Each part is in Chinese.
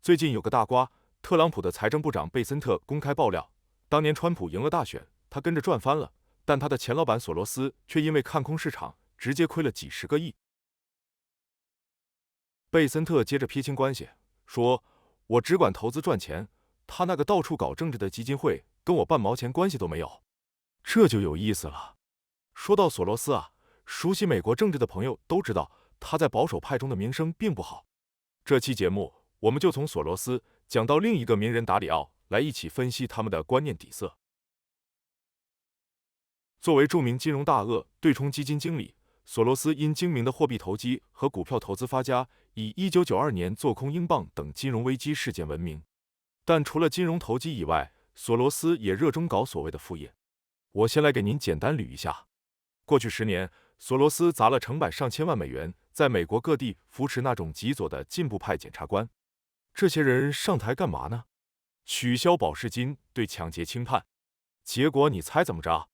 最近有个大瓜，特朗普的财政部长贝森特公开爆料，当年川普赢了大选，他跟着赚翻了，但他的前老板索罗斯却因为看空市场，直接亏了几十个亿。贝森特接着撇清关系，说：“我只管投资赚钱，他那个到处搞政治的基金会跟我半毛钱关系都没有。”这就有意思了。说到索罗斯啊，熟悉美国政治的朋友都知道，他在保守派中的名声并不好。这期节目，我们就从索罗斯讲到另一个名人达里奥，来一起分析他们的观念底色。作为著名金融大鳄、对冲基金经理，索罗斯因精明的货币投机和股票投资发家，以1992年做空英镑等金融危机事件闻名。但除了金融投机以外，索罗斯也热衷搞所谓的副业。我先来给您简单捋一下。过去10年，索罗斯砸了成百上千万美元，在美国各地扶持那种极左的进步派检察官。这些人上台干嘛呢？取消保释金，对抢劫轻判。结果你猜怎么着？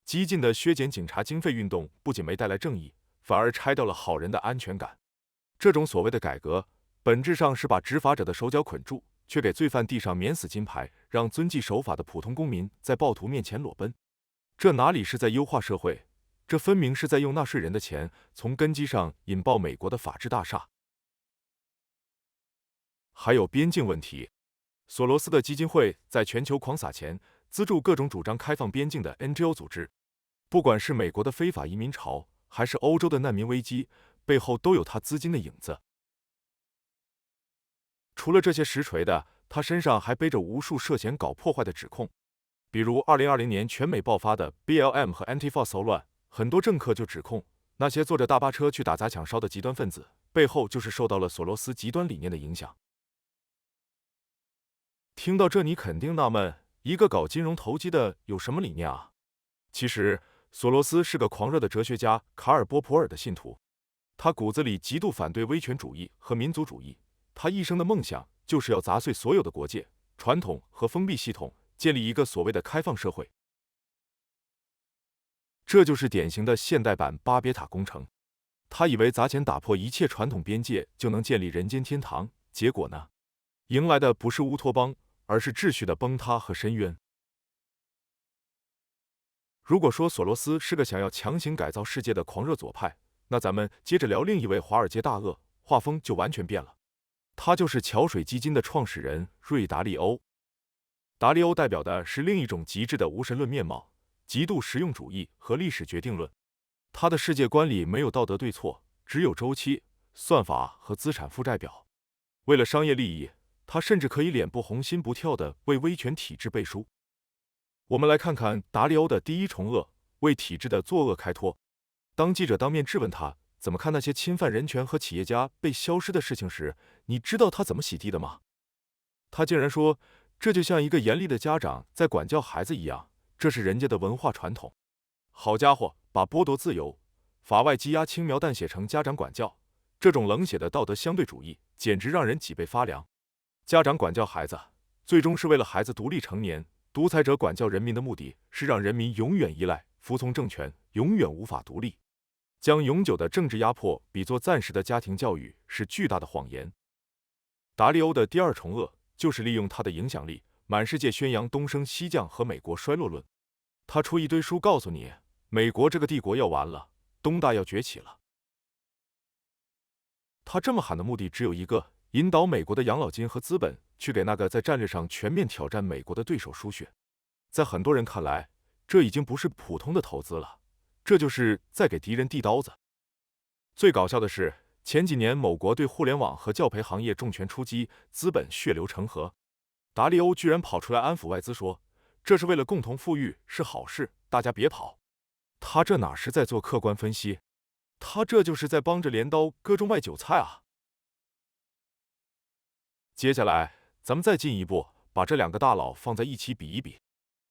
激进的削减警察经费运动不仅没带来正义，反而拆掉了好人的安全感。这种所谓的改革，本质上是把执法者的手脚捆住，却给罪犯递上免死金牌，让遵纪守法的普通公民在暴徒面前裸奔。这哪里是在优化社会？这分明是在用纳税人的钱，从根基上引爆美国的法治大厦。还有边境问题，索罗斯的基金会在全球狂撒钱，资助各种主张开放边境的 NGO 组织。不管是美国的非法移民潮，还是欧洲的难民危机，背后都有他资金的影子。除了这些实锤的，他身上还背着无数涉嫌搞破坏的指控。比如2020年全美爆发的 BLM 和 Antifa 骚乱，很多政客就指控那些坐着大巴车去打砸抢烧的极端分子，背后就是受到了索罗斯极端理念的影响。听到这，你肯定纳闷，一个搞金融投机的有什么理念啊？其实，索罗斯是个狂热的哲学家卡尔波普尔的信徒，他骨子里极度反对威权主义和民族主义，他一生的梦想就是要砸碎所有的国界、传统和封闭系统，建立一个所谓的开放社会。这就是典型的现代版巴别塔工程。他以为砸钱打破一切传统边界就能建立人间天堂，结果呢，迎来的不是乌托邦，而是秩序的崩塌和深渊。如果说索罗斯是个想要强行改造世界的狂热左派，那咱们接着聊另一位华尔街大鳄，画风就完全变了。他就是桥水基金的创始人瑞达利欧。达利欧代表的是另一种极致的无神论面貌，极度实用主义和历史决定论。他的世界观里没有道德对错，只有周期、算法和资产负债表。为了商业利益，他甚至可以脸不红心不跳地为威权体制背书。我们来看看达利欧的第一重恶，为体制的作恶开脱。当记者当面质问他怎么看那些侵犯人权和企业家被消失的事情时，你知道他怎么洗地的吗？他竟然说，这就像一个严厉的家长在管教孩子一样，这是人家的文化传统。好家伙，把剥夺自由、法外羁押轻描淡写成家长管教，这种冷血的道德相对主义，简直让人脊背发凉。家长管教孩子，最终是为了孩子独立成年。独裁者管教人民的目的是让人民永远依赖、服从政权，永远无法独立。将永久的政治压迫比作暂时的家庭教育是巨大的谎言。达利欧的第二重恶就是利用他的影响力，满世界宣扬东升西降和美国衰落论。他出一堆书告诉你，美国这个帝国要完了，东大要崛起了。他这么喊的目的只有一个，引导美国的养老金和资本去给那个在战略上全面挑战美国的对手输血。在很多人看来，这已经不是普通的投资了，这就是在给敌人递刀子。最搞笑的是，前几年某国对互联网和教培行业重拳出击，资本血流成河。达利欧居然跑出来安抚外资说，这是为了共同富裕，是好事，大家别跑。他这哪是在做客观分析，他这就是在帮着镰刀割中外韭菜啊！接下来，咱们再进一步，把这两个大佬放在一起比一比，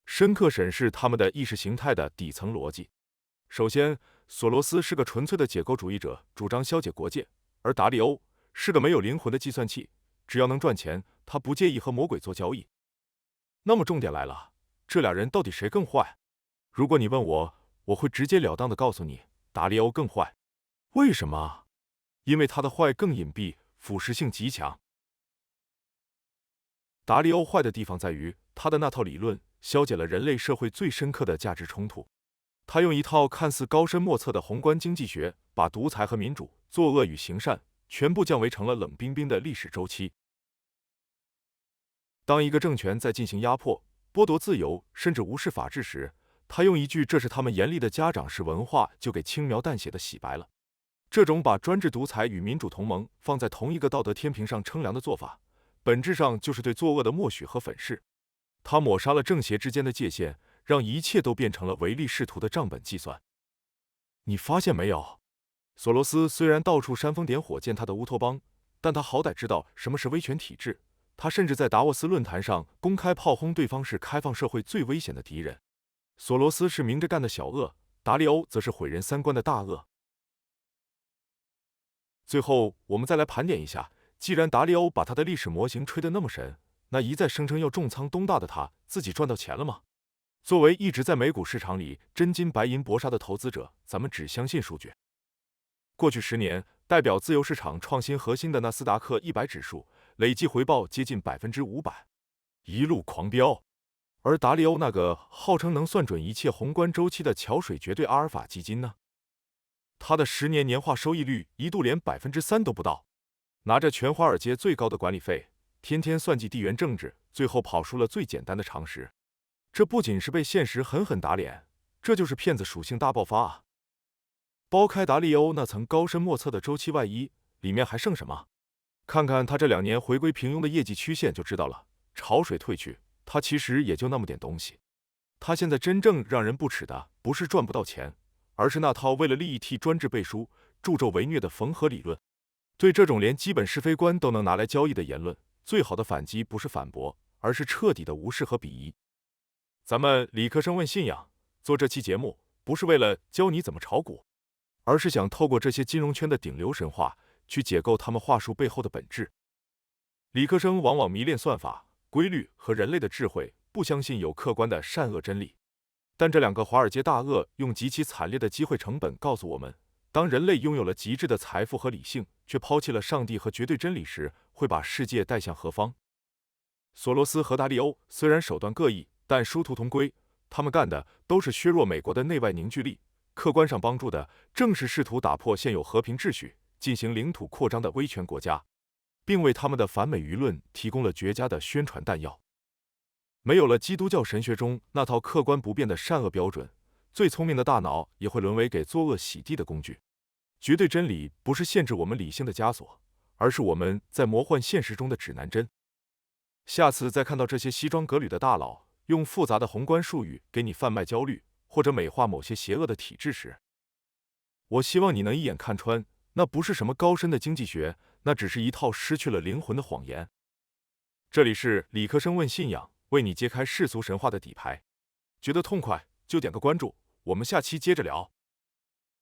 深刻审视他们的意识形态的底层逻辑。首先，索罗斯是个纯粹的解构主义者，主张消解国界，而达利欧是个没有灵魂的计算器，只要能赚钱，他不介意和魔鬼做交易。那么重点来了，这俩人到底谁更坏？如果你问我，我会直截了当的告诉你，达利欧更坏。为什么？因为他的坏更隐蔽，腐蚀性极强。达利欧坏的地方在于，他的那套理论消解了人类社会最深刻的价值冲突。他用一套看似高深莫测的宏观经济学，把独裁和民主、作恶与行善全部降维成了冷冰冰的历史周期。当一个政权在进行压迫、剥夺自由，甚至无视法治时，他用一句“这是他们严厉的家长式文化”就给轻描淡写的洗白了。这种把专制独裁与民主同盟放在同一个道德天平上称量的做法，本质上就是对作恶的默许和粉饰。他抹杀了正邪之间的界限，让一切都变成了唯利是图的账本计算。你发现没有？索罗斯虽然到处煽风点火建他的乌托邦，但他好歹知道什么是威权体制。他甚至在达沃斯论坛上公开炮轰对方是开放社会最危险的敌人。索罗斯是明着干的小恶，达利欧则是毁人三观的大恶。最后，我们再来盘点一下，既然达利欧把他的历史模型吹得那么神，那一再声称要重仓东大的他，自己赚到钱了吗？作为一直在美股市场里真金白银搏杀的投资者，咱们只相信数据。过去10年，代表自由市场创新核心的纳斯达克100指数累计回报接近500%，一路狂飙。而达利欧那个号称能算准一切宏观周期的桥水绝对阿尔法基金呢？他的10年年化收益率一度连3%都不到，拿着全华尔街最高的管理费，天天算计地缘政治，最后跑输了最简单的常识。这不仅是被现实狠狠打脸，这就是骗子属性大爆发啊！剥开达利欧那层高深莫测的周期外衣，里面还剩什么？看看他这2年回归平庸的业绩曲线就知道了。潮水退去，他其实也就那么点东西。他现在真正让人不齿的，不是赚不到钱，而是那套为了利益替专制背书、助纣为虐的缝合理论。对这种连基本是非观都能拿来交易的言论，最好的反击不是反驳，而是彻底的无视和鄙夷。咱们理科生问信仰做这期节目，不是为了教你怎么炒股，而是想透过这些金融圈的顶流神话，去解构他们话术背后的本质。理科生往往迷恋算法、规律和人类的智慧，不相信有客观的善恶真理。但这2个华尔街大鳄用极其惨烈的机会成本告诉我们，当人类拥有了极致的财富和理性，却抛弃了上帝和绝对真理时，会把世界带向何方？索罗斯和达利欧虽然手段各异，但殊途同归，他们干的都是削弱美国的内外凝聚力，客观上帮助的正是试图打破现有和平秩序、进行领土扩张的威权国家，并为他们的反美舆论提供了绝佳的宣传弹药。没有了基督教神学中那套客观不变的善恶标准，最聪明的大脑也会沦为给作恶洗地的工具。绝对真理不是限制我们理性的枷锁，而是我们在魔幻现实中的指南针。下次再看到这些西装革履的大佬用复杂的宏观术语给你贩卖焦虑，或者美化某些邪恶的体制时，我希望你能一眼看穿，那不是什么高深的经济学，那只是一套失去了灵魂的谎言。这里是理科生问信仰，为你揭开世俗神话的底牌。觉得痛快就点个关注，我们下期接着聊。